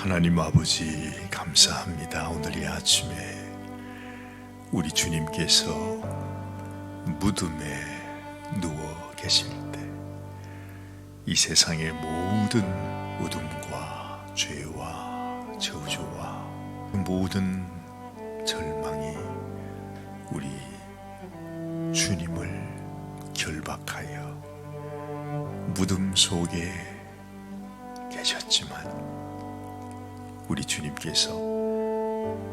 하나님 아버지 감사합니다. 오늘 이 아침에 우리 주님께서 무덤에 누워 계실 때 이 세상의 모든 어둠과 죄와 저주와 모든 절망이 우리 주님을 결박하여 무덤 속에 계셨지만 우리 주님께서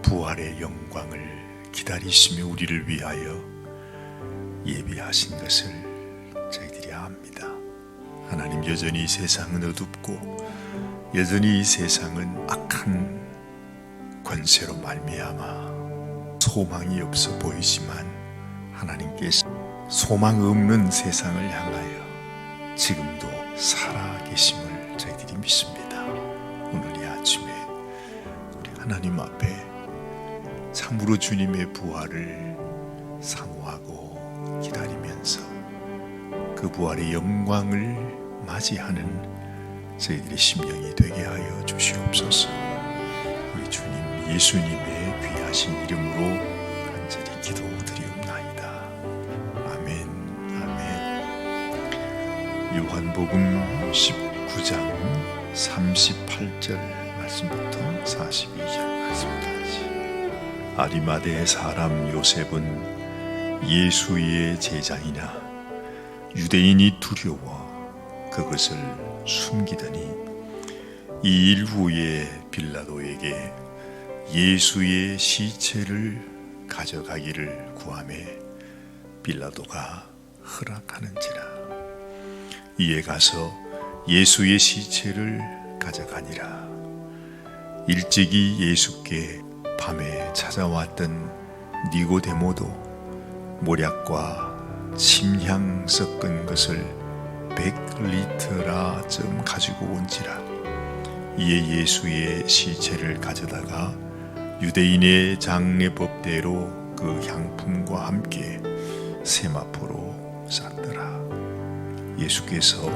부활의 영광을 기다리시며 우리를 위하여 예비하신 것을 저희들이 압니다. 하나님, 여전히 이 세상은 어둡고 여전히 이 세상은 악한 권세로 말미암아 소망이 없어 보이지만 하나님께서 소망 없는 세상을 향하여 지금도 살아계심을 저희들이 믿습니다. 오늘 이 아침에 우리 하나님 앞에 참으로 주님의 부활을 사모하고 기다리면서 그 부활의 영광을 맞이하는 저희들의 심령이 되게 하여 주시옵소서. 우리 주님 예수님의 귀하신 이름으로 간절히 기도드리옵나이다. 아멘. 아멘. 요한복음 19장 38절 말씀부터 42절 말씀까지. 아리마대 사람 요셉은 예수의 제자이나 유대인이 두려워 그것을 숨기더니 이 일 후에 빌라도에게 예수의 시체를 가져가기를 구하매 빌라도가 허락하는지라. 이에 가서 예수의 시체를 가져가니라. 일찍이 예수께 밤에 찾아왔던 니고데모도 모략과 침향 섞은 것을 100리터라쯤 가지고 온지라. 이에 예수의 시체를 가져다가 유대인의 장례법대로 그 향품과 함께 세마포로 쌌더라. 예수께서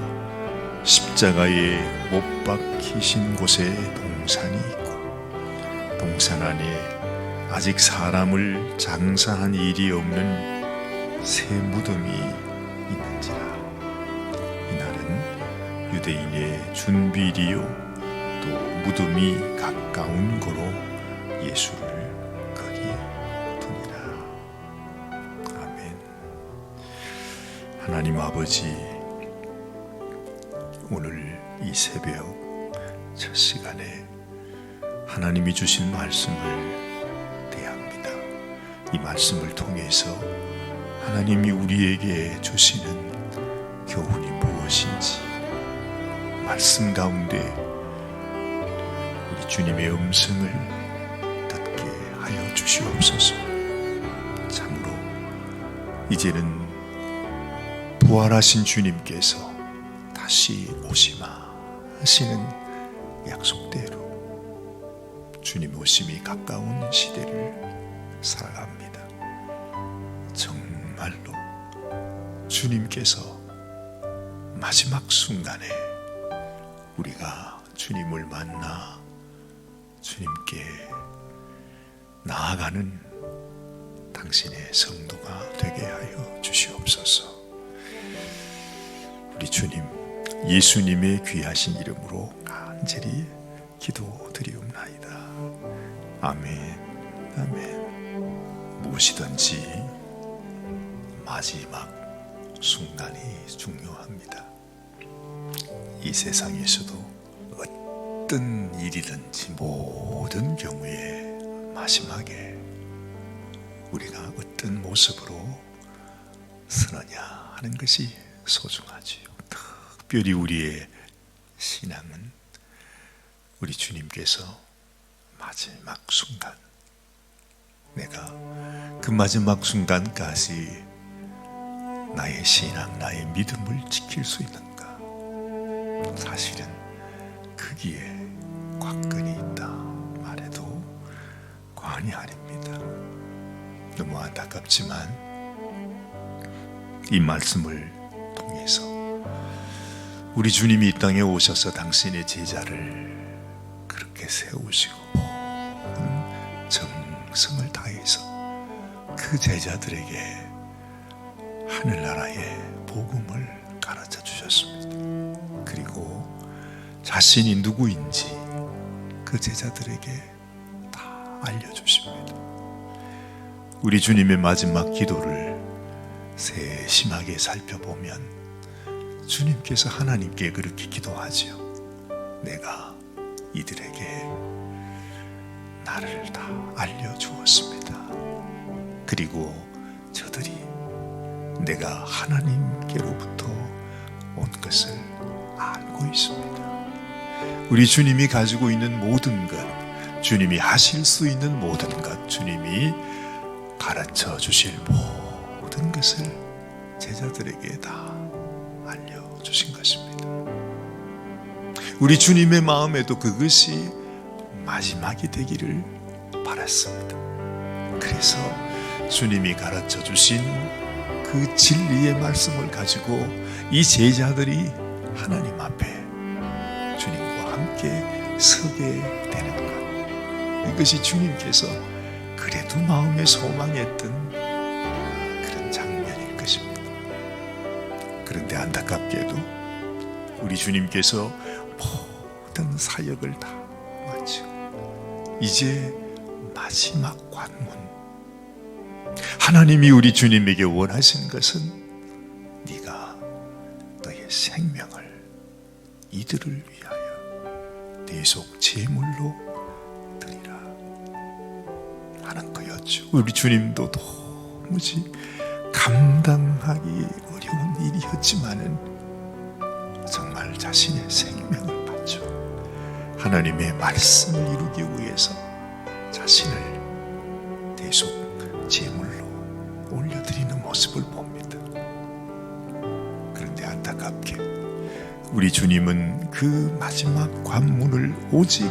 십자가에 못 박히신 곳에 동산이 있고 동산 안에 아직 사람을 장사한 일이 없는 새 무덤이 있는지라. 이날은 유대인의 준비리요 또 무덤이 가까운 고로 예수를 거기에 두니라. 아멘. 하나님 아버지, 오늘 이 새벽 첫 시간에 하나님이 주신 말씀을 대합니다. 이 말씀을 통해서 하나님이 우리에게 주시는 교훈이 무엇인지 말씀 가운데 우리 주님의 음성을 듣게 하여 주시옵소서. 참으로 이제는 부활하신 주님께서 다시 오시마 하시는 약속대로 주님 오심이 가까운 시대를 살아갑니다. 정말로 주님께서 마지막 순간에 우리가 주님을 만나 주님께 나아가는 당신의 성도가 되게 하여 주시옵소서. 우리 주님 예수님의 귀하신 이름으로 간절히 기도드리옵나이다. 아멘. 아멘. 무엇이든지 마지막 순간이 중요합니다. 이 세상에서도 어떤 일이든지 모든 경우에 마지막에 우리가 어떤 모습으로 서느냐 하는 것이 소중하지요. 특별히 우리의 신앙은 우리 주님께서 마지막 순간, 내가 그 마지막 순간까지 나의 신앙, 나의 믿음을 지킬 수 있는가? 사실은 거기에 관건이 있다 말해도 과언이 아닙니다. 너무 안타깝지만 이 말씀을 통해서 우리 주님이 이 땅에 오셔서 당신의 제자를 그렇게 그렇게 세우시고 정성을 다해서 그 제자들에게 하늘나라의 복음을 가르쳐 주셨습니다. 그리고 자신이 누구인지 그 제자들에게 다 알려주십니다. 우리 주님의 마지막 기도를 세심하게 살펴보면 주님께서 하나님께 그렇게 기도하지요. 내가 이들에게 나를 다 알려주었습니다. 그리고 저들이 내가 하나님께로부터 온 것을 알고 있습니다. 우리 주님이 가지고 있는 모든 것, 주님이 하실 수 있는 모든 것, 주님이 가르쳐 주실 모든 것을 제자들에게 다 알려주신 것입니다. 우리 주님의 마음에도 그것이 마지막이 되기를 바랐습니다. 그래서 주님이 가르쳐 주신 그 진리의 말씀을 가지고 이 제자들이 하나님 앞에 주님과 함께 서게 되는 것, 이것이 주님께서 그래도 마음에 소망했던 그런 장면일 것입니다. 그런데 안타깝게도 우리 주님께서 모든 사역을 다 마치고 이제 마지막 관문, 하나님이 우리 주님에게 원하신 것은 네가 너의 생명을 이들을 위하여 대속 제물로 드리라 하는 거였죠. 우리 주님도 도무지 감당하기 어려운 일이었지만은 정말 자신의 생명을 바쳐 하나님의 말씀을 이루기 위해서 자신을 대속 제물로 올려드리는 모습을 봅니다. 그런데 안타깝게 우리 주님은 그 마지막 관문을 오직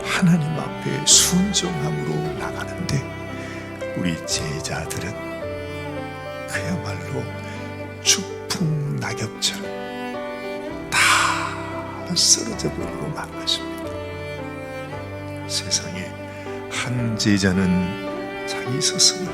하나님 앞에 순종함으로 나가는데 우리 제자들은 그야말로 추풍 낙엽처럼 다 쓰러져 버리고 만 것입니다. 세상에 한 제자는 자기 스스로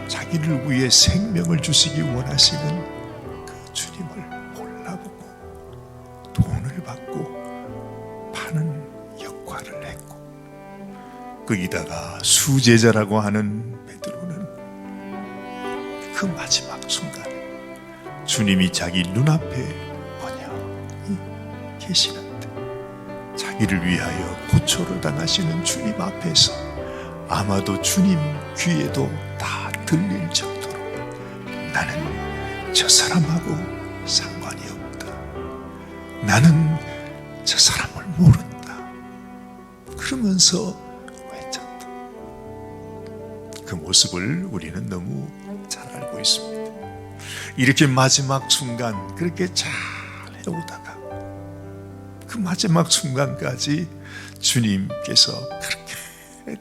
자기를 위해 생명을 주시기 원하시는 그 주님을 몰라보고 돈을 받고 파는 역할을 했고, 거기다가 수제자라고 하는 베드로는 그 마지막 순간에 주님이 자기 눈앞에 번영히 계시는데 자기를 위하여 고초를 당하시는 주님 앞에서 아마도 주님 귀에도 다 들릴 정도로 나는 저 사람하고 상관이 없다, 나는 저 사람을 모른다 그러면서 외쳤다. 그 모습을 우리는 너무 잘 알고 있습니다. 이렇게 마지막 순간 그렇게 잘 해오다가 그 마지막 순간까지 주님께서 그렇게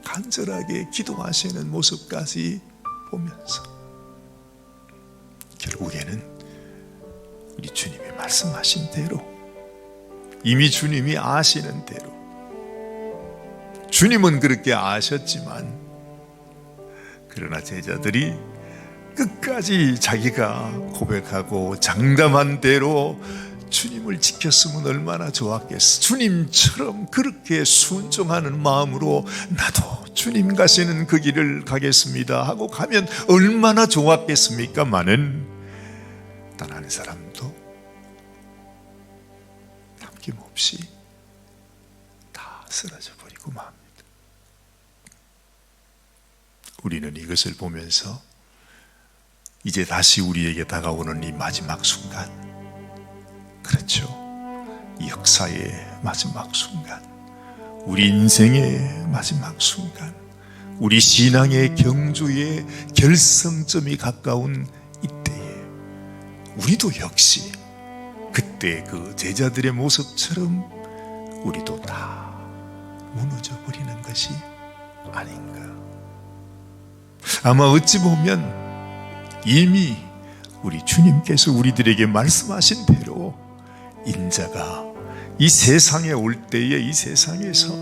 간절하게 기도하시는 모습까지 보면서 결국에는 우리 주님이 말씀하신 대로, 이미 주님이 아시는 대로, 주님은 그렇게 아셨지만 그러나 제자들이 끝까지 자기가 고백하고 장담한 대로 주님을 지켰으면 얼마나 좋았겠어. 주님처럼 그렇게 순종하는 마음으로 나도 주님 가시는 그 길을 가겠습니다 하고 가면 얼마나 좋았겠습니까? 많은 단 한 사람도 남김없이 다 쓰러져 버리고 맙니다. 우리는 이것을 보면서 이제 다시 우리에게 다가오는 이 마지막 순간, 그렇죠, 역사의 마지막 순간, 우리 인생의 마지막 순간, 우리 신앙의 경주의 결성점이 가까운 이때에 우리도 역시 그때 그 제자들의 모습처럼 우리도 다 무너져 버리는 것이 아닌가. 아마 어찌 보면 이미 우리 주님께서 우리들에게 말씀하신 대로 인자가 이 세상에 올 때에 이 세상에서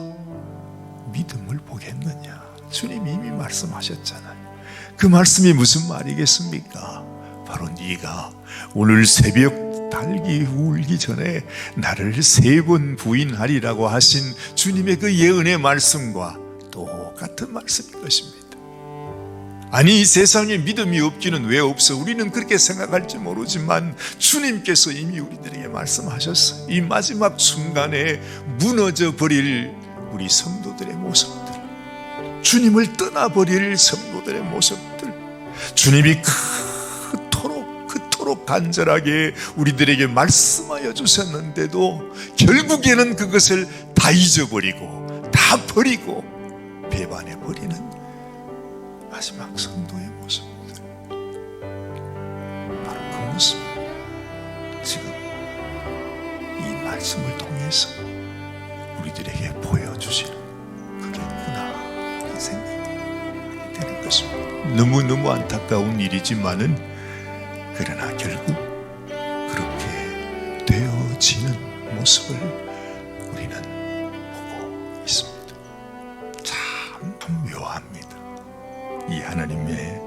믿음을 보겠느냐? 주님 이미 말씀하셨잖아요. 그 말씀이 무슨 말이겠습니까? 바로 네가 오늘 새벽 달기 울기 전에 나를 3번 부인하리라고 하신 주님의 그 예언의 말씀과 똑같은 말씀인 것입니다. 아니, 이 세상에 믿음이 없기는 왜 없어? 우리는 그렇게 생각할지 모르지만 주님께서 이미 우리들에게 말씀하셨어요. 이 마지막 순간에 무너져 버릴 우리 성도들의 모습들, 주님을 떠나버릴 성도들의 모습들, 주님이 그토록 간절하게 우리들에게 말씀하여 주셨는데도 결국에는 그것을 다 잊어버리고 다 버리고 배반해버리는 마지막 성도의 모습들, 바로 그 모습 지금 이 말씀을 통해서 우리들에게 보여주시는 그겠구나 하는 생각이 되는 것입니다. 너무너무 안타까운 일이지만은 그러나 결국 그렇게 되어지는 모습을 우리는 보고 있습니다. 참 묘합니다. 이 하나님의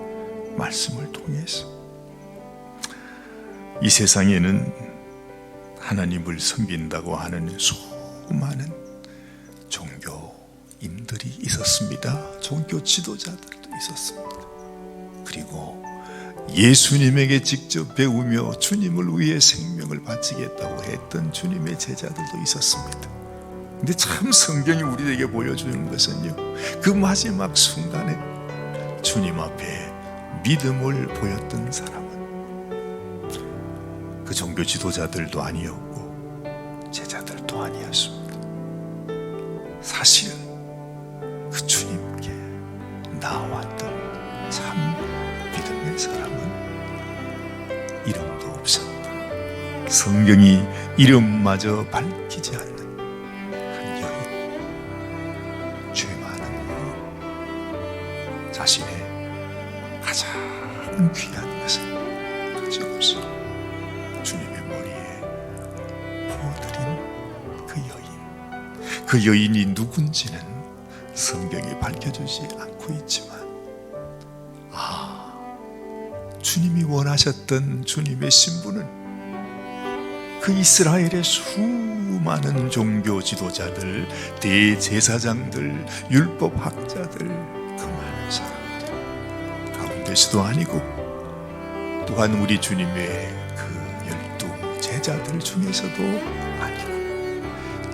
말씀을 통해서 이 세상에는 하나님을 섬긴다고 하는 수많은 종교인들이 있었습니다. 종교 지도자들도 있었습니다. 그리고 예수님에게 직접 배우며 주님을 위해 생명을 바치겠다고 했던 주님의 제자들도 있었습니다. 근데 참 성경이 우리에게 보여주는 것은요, 그 마지막 순간에 주님 앞에 믿음을 보였던 사람은 그 종교 지도자들도 아니었고 제자들도 아니었습니다. 사실은 그 주님께 나왔던 참 믿음의 사람은 이름도 없었다. 성경이 이름마저 밝히지 않는 한 여인, 죄 많은 여인, 자신의 가장 귀한 것을 가지고서 주님의 머리에 부어드린 그 여인이 누군지는 성경이 밝혀주지 않고 있지만, 주님이 원하셨던 주님의 신부는 그 이스라엘의 수많은 종교 지도자들, 대제사장들, 율법학자들, 그 많은 사람들 가운데서도 아니고, 또한 우리 주님의 그 12 제자들 중에서도 아니고,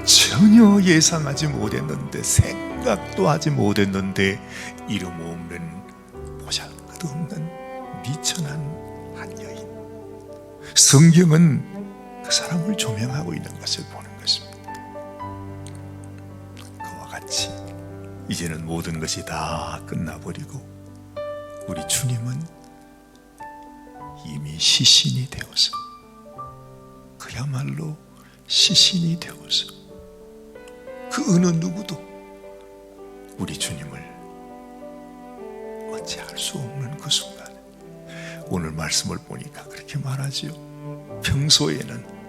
전혀 예상하지 못했는데, 생각도 하지 못했는데, 이름 없는 보잘것없는 미천한 한 여인. 성경은 그 사람을 조명하고 있는 것을 보는 것입니다. 그와 같이 이제는 모든 것이 다 끝나버리고 우리 주님은 이미 시신이 되어서, 그야말로 시신이 되어서 그 어느 누구도 우리 주님을 어찌할 수 없는 그 순간에, 오늘 말씀을 보니까 그렇게 말하지요. 평소에는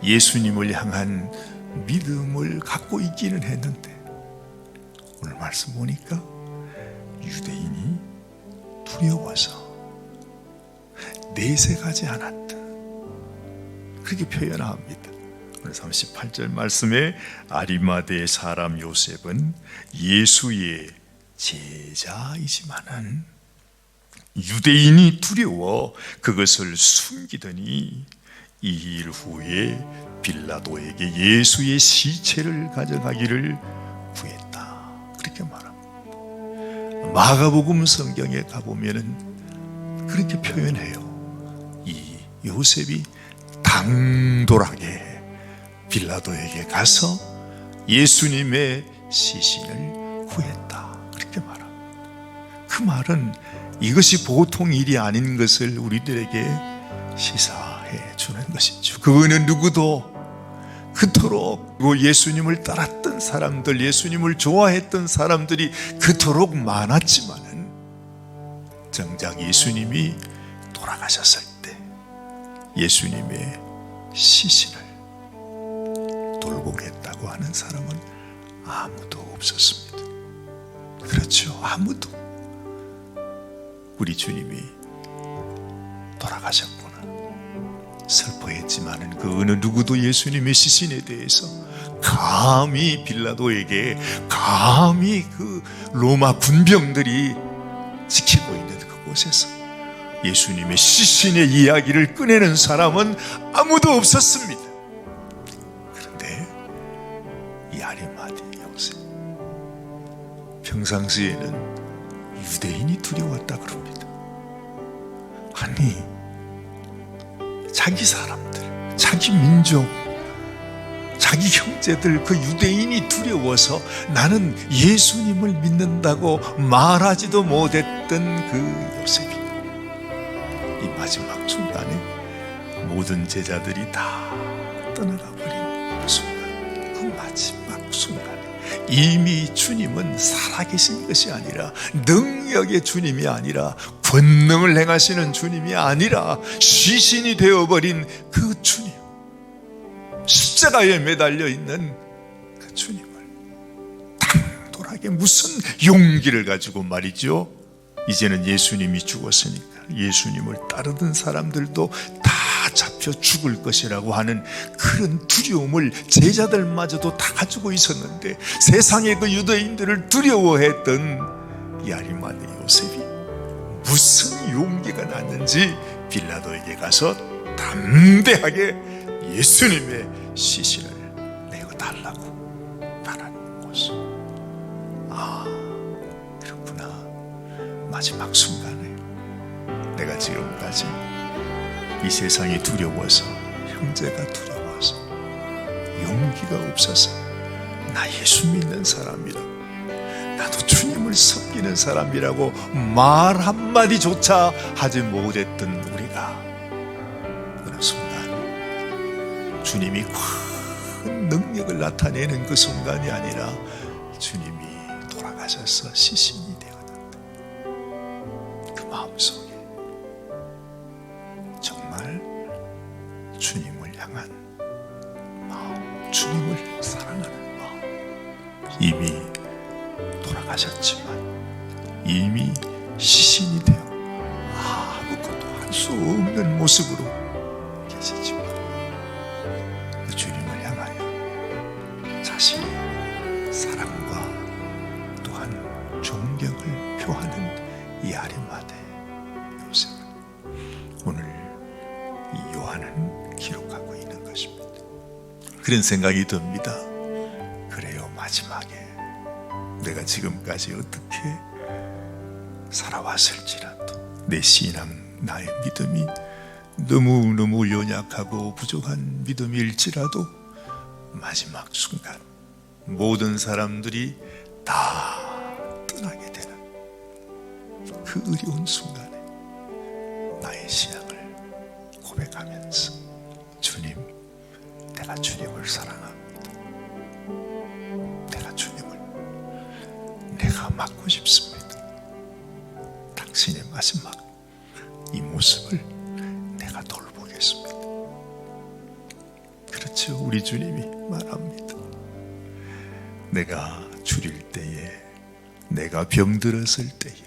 예수님을 향한 믿음을 갖고 있기는 했는데, 오늘 말씀 보니까 유대인이 두려워서 내색하지 않았다, 그렇게 표현합니다. 오늘 38절 말씀에 아리마대 사람 요셉은 예수의 제자이지만은 유대인이 두려워 그것을 숨기더니 2일 후에 빌라도에게 예수의 시체를 가져가기를 구했다, 그렇게 말합니다. 마가복음 성경에 가보면은 그렇게 표현해요. 이 요셉이 당돌하게 빌라도에게 가서 예수님의 시신을 구했다, 그렇게 말합니다. 그 말은 이것이 보통 일이 아닌 것을 우리들에게 시사해 주는 것이죠. 그거는 누구도 그토록 예수님을 따랐던 사람들, 예수님을 좋아했던 사람들이 그토록 많았지만은, 정작 예수님이 돌아가셨을 때 예수님의 시신을 돌보겠다고 하는 사람은 아무도 없었습니다. 그렇죠, 아무도. 우리 주님이 돌아가셨구나 슬퍼했지만은 그 어느 누구도 예수님의 시신에 대해서 감히 빌라도에게, 감히 그 로마 군병들이 지키고 있는 그곳에서 예수님의 시신의 이야기를 꺼내는 사람은 아무도 없었습니다. 그런데 이 아리마대 요셉, 평상시에는 유대인이 두려웠다 그럽니다. 아니, 자기 사람들, 자기 민족, 자기 형제들, 그 유대인이 두려워서 나는 예수님을 믿는다고 말하지도 못했던 그 요셉이 이 마지막 순간에 모든 제자들이 다 떠나가 버린 그 순간, 그 마지막 순간에 이미 주님은 살아계신 것이 아니라, 능력의 주님이 아니라, 권능을 행하시는 주님이 아니라 시신이 되어버린 그 주님, 십자가에 매달려 있는 그 주님을 당돌하게 무슨 용기를 가지고 말이죠, 이제는 예수님이 죽었으니까 예수님을 따르던 사람들도 다 잡혀 죽을 것이라고 하는 그런 두려움을 제자들마저도 다 가지고 있었는데, 세상의 그 유대인들을 두려워했던 이 아리마대 요셉이 무슨 용기가 났는지 빌라도에게 가서 담대하게 예수님의 시신을 내어달라고 말하는 모습. 아, 그렇구나. 마지막 순간에 내가 지금까지 이 세상이 두려워서, 형제가 두려워서, 용기가 없어서 나 예수 믿는 사람이라, 나도 주님을 섬기는 사람이라고 말 한마디조차 하지 못했던 우리가 어느 순간 주님이 큰 능력을 나타내는 그 순간이 아니라 주님이 돌아가셔서 시신이 되었는데, 그 마음속에 정말 주님을 향한 마음, 주님을 사랑하는 마음, 이미 돌아가셨지만 이미 시신이 되어 아무것도 할 수 없는 모습으로 계시지만 그 주님을 향하여 자신의 사랑과 또한 존경을 표하는 이 아리마대 요셉을 오늘 이 요한은 기록하고 있는 것입니다. 그런 생각이 듭니다. 그래요, 마지막에 내가 지금까지 어떻게 살아왔을지라도 내 신앙, 나의 믿음이 너무너무 연약하고 부족한 믿음일지라도 마지막 순간 모든 사람들이 다 떠나게 되는 그 어려운 순간에 나의 신앙을 고백하면서, 주님, 내가 주님을 사랑합니다. 내가 맡고 싶습니다. 당신의 마지막 이 모습을 내가 돌보겠습니다. 그렇죠, 우리 주님이 말합니다. 내가 줄일 때에, 내가 병들었을 때에,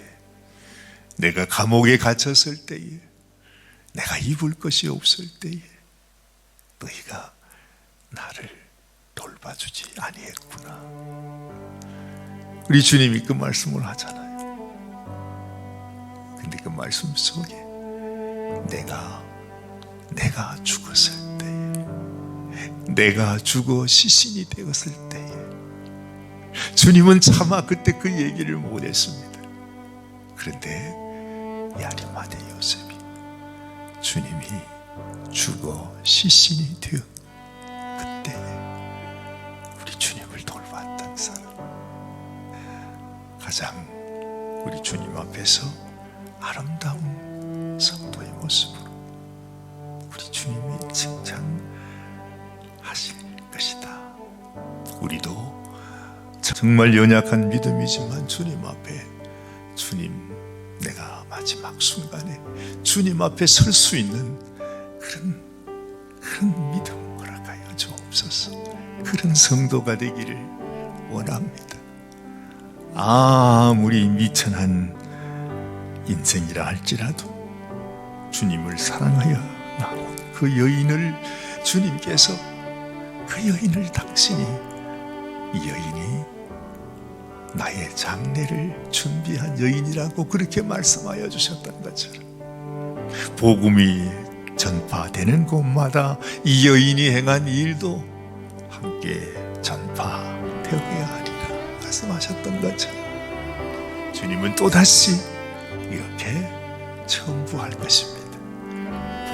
내가 감옥에 갇혔을 때에, 내가 입을 것이 없을 때에 너희가 나를 돌봐주지 아니했구나. 우리 주님이 그 말씀을 하잖아요. 근데 그 말씀 속에 내가 죽었을 때에, 내가 죽어 시신이 되었을 때에 주님은 차마 그때 그 얘기를 못했습니다. 그런데 이 아리마대 요셉이 주님이 죽어 시신이 되어 그때 우리 주님을 돌봤던 사람, 가장 우리 주님 앞에서 아름다운 성도의 모습으로 우리 주님이 칭찬하실 것이다. 우리도 정말 연약한 믿음이지만 주님 앞에, 주님, 내가 마지막 순간에 주님 앞에 설 수 있는 그런 믿음 허락하여 주옵소서. 그런 성도가 되기를 원합니다. 아무리 미천한 인생이라 할지라도 주님을 사랑하여 나온 그 여인을 주님께서 그 여인을 당신이 이 여인이 나의 장례를 준비한 여인이라고 그렇게 말씀하여 주셨던 것처럼 복음이 전파되는 곳마다 이 여인이 행한 일도 함께 전파되어야 하리라 말씀하셨던 것처럼 주님은 또다시 이렇게 첨부할 것입니다.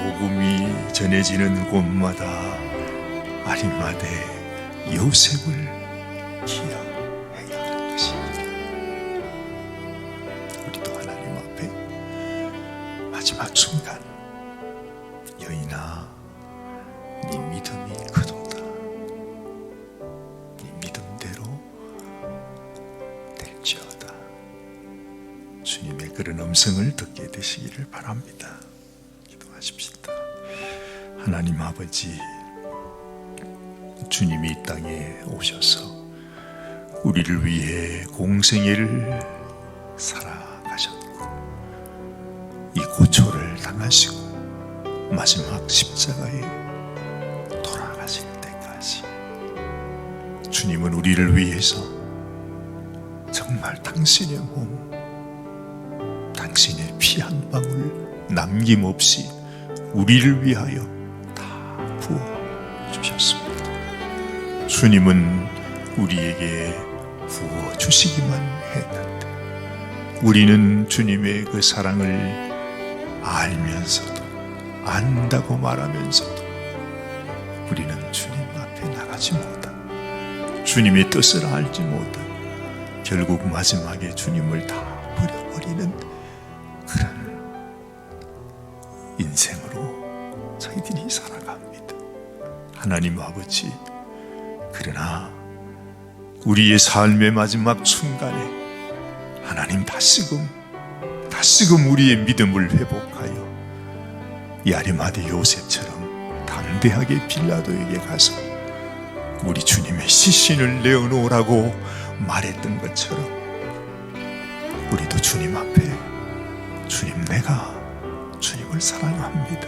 복음이 전해지는 곳마다 아리마대 요셉을 기억해야 할 것입니다. 우리도 하나님 앞에 마지막 순간 여인아 네 믿음이 크도다. 네 믿음대로 될지어다. 주님의 그런 음성을 듣게 되시기를 바랍니다. 기도하십시다. 하나님 아버지, 주님이 이 땅에 오셔서 우리를 위해 공생애를 살아가셨고 이 고초를 당하시고 마지막 십자가에 돌아가실 때까지 주님은 우리를 위해서 정말 당신의 몸, 당신의 피 한 방울 남김없이 우리를 위하여 다 부어주셨습니다. 주님은 우리에게 부어주시기만 했는데 우리는 주님의 그 사랑을 알면서도 안다고 말하면서도 우리는 주님 앞에 나가지 못하고 주님의 뜻을 알지 못하고 결국 마지막에 주님을 다 버려버리는 그런 인생으로 저희들이 살아갑니다. 하나님 아버지, 그러나 우리의 삶의 마지막 순간에 하나님 다시금 우리의 믿음을 회복하여 이 아리마대 요셉처럼 담대하게 빌라도에게 가서 우리 주님의 시신을 내어놓으라고 말했던 것처럼 우리도 주님 앞에 주님, 내가 주님을 사랑합니다.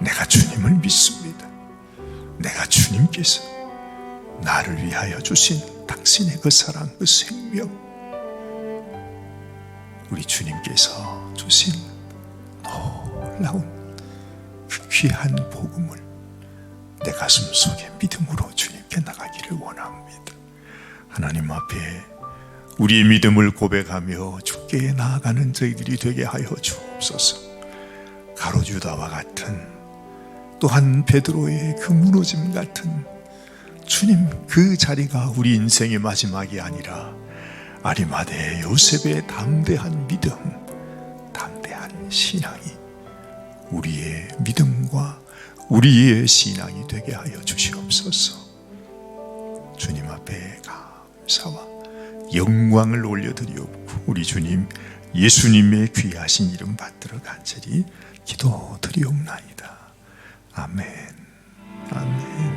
내가 주님을 믿습니다. 내가 주님께서 나를 위하여 주신 당신의 그 사랑, 그 생명, 우리 주님께서 주신 놀라운 그 귀한 복음을 내 가슴 속에 믿음으로 주님께 나가기를 원합니다. 하나님 앞에 우리의 믿음을 고백하며 주께 나아가는 저희들이 되게 하여 주옵소서. 가로주다와 같은, 또한 베드로의 그 무너짐 같은 주님, 그 자리가 우리 인생의 마지막이 아니라 아리마대 요셉의 담대한 믿음, 담대한 신앙이 우리의 믿음과 우리의 신앙이 되게 하여 주시옵소서. 주님 앞에 감사와 영광을 올려드리옵고 우리 주님 예수님의 귀하신 이름 받들어 간절히 기도드리옵나이다. 아멘. 아멘.